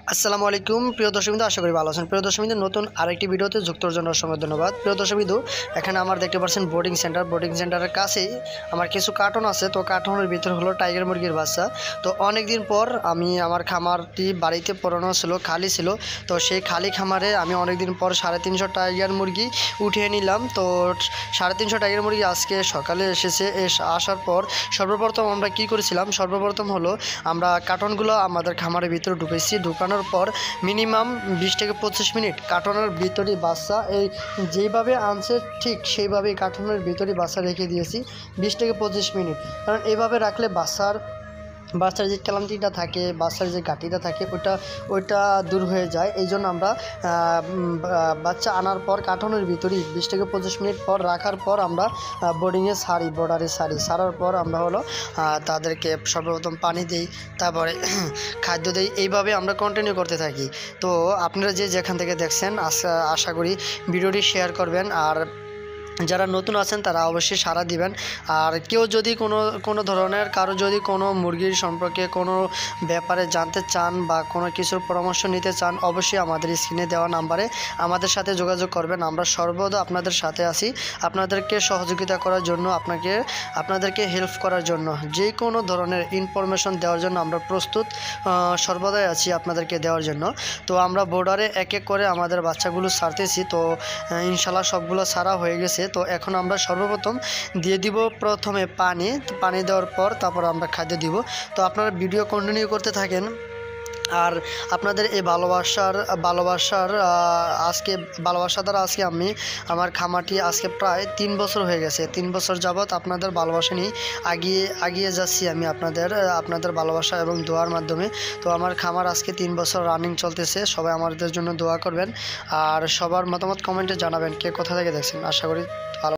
আসসালামু আলাইকুম প্রিয় দর্শকবৃন্দ, আশা করি ভালো আছেন। প্রিয় দর্শকবৃন্দ, নতুন আরেকটি ভিডিওতে যুক্ত হওয়ার জন্য অসংখ্য ধন্যবাদ। প্রিয় দর্শকবৃন্দ, এখানে আমার দেখতে পাচ্ছেন বোর্ডিং সেন্টারের কাছেই আমার কিছু কার্টন আছে। তো কার্টনের ভিতর হলো টাইগার মুরগির বাচ্চা। তো অনেক দিন পর আমি আমার খামারটি বাড়িতে পুরানো ছিল, খালি ছিল। তো সেই খালি খামারে আমি অনেক দিন পর 350 টাইগার মুরগি উঠিয়ে নিলাম। তো 350 টাইগার মুরগি আজকে সকালে এসেছে। আসার পর সর্বপ্রথম আমরা কি করেছিলাম, সর্বপ্রথম হলো আমরা কার্টনগুলো আমাদের খামারের ভিতরে ঢুকানোর পর মিনিমাম 20 থেকে 25 মিনিট কার্টনের ভিতরে বাচ্চা যেইভাবে আনছে ঠিক সেইভাবেই কার্টনের ভিতরে বাচ্চা রেখে দিয়েছি 20 থেকে 25 মিনিট। কারণ এইভাবে রাখলে বাচ্চার যে ক্লান্তিটা থাকে, বাচ্চার যে ঘাটতিটা থাকে ওইটা দূর হয়ে যায়। এই জন্য আমরা বাচ্চা আনার পর কার্টনের ভিতরেই 20 থেকে 25 মিনিট পর রাখার পর আমরা বর্ডারে ছাড়ার পর আমরা হলো তাদেরকে সর্বপ্রথম পানি দিই, তারপরে খাদ্য দিই। এইভাবে আমরা কন্টিনিউ করতে থাকি। তো আপনারা যেখান থেকে দেখছেন আশা করি ভিডিওটি শেয়ার করবেন, আর যারা নতুন আছেন তারা অবশ্যই সাড়া দিবেন। আর কেউ যদি কোনো ধরনের কারো যদি কোনো মুরগির সম্পর্কে কোনো ব্যাপারে জানতে চান বা কোনো কিছুর পরামর্শ নিতে চান, অবশ্যই আমাদের স্ক্রিনে দেওয়া নাম্বারে আমাদের সাথে যোগাযোগ করবেন। আমরা সর্বদা আপনাদের সাথে আছি, আপনাদেরকে সহযোগিতা করার জন্য, আপনাদেরকে হেল্প করার জন্য, যে কোনো ধরনের ইনফরমেশন দেওয়ার জন্য আমরা প্রস্তুত সর্বদাই আছি আপনাদেরকে দেওয়ার জন্য। তো আমরা বর্ডারে এক এক করে আমাদের বাচ্চাগুলো ছাড়তেছি। তো ইনশাল্লাহ সবগুলো ছাড়া হয়ে গেছে। তো এখন আমরা সর্বপ্রথম দিয়ে দিব প্রথমে পানি দেওয়ার পর তারপর আমরা খাদ্য দিব। তো আপনারা ভিডিও কন্টিনিউ করতে থাকেন। আর আপনাদের এই ভালোবাসা দ্বারা আজকে আমি আমার খামারটি আজকে প্রায় 3 বছর হয়ে গেছে। 3 বছর যাবৎ আপনাদের ভালোবাসা নিয়ে আগিয়ে যাচ্ছি আমি আপনাদের ভালোবাসা এবং দোয়ার মাধ্যমে। তো আমার খামার আজকে 3 বছর রানিং চলতেছে। সবাই আমাদের জন্য দোয়া করবেন, আর সবার মতামত কমেন্টে জানাবেন কে কোথা থেকে দেখছেন। আশা করি ভালো।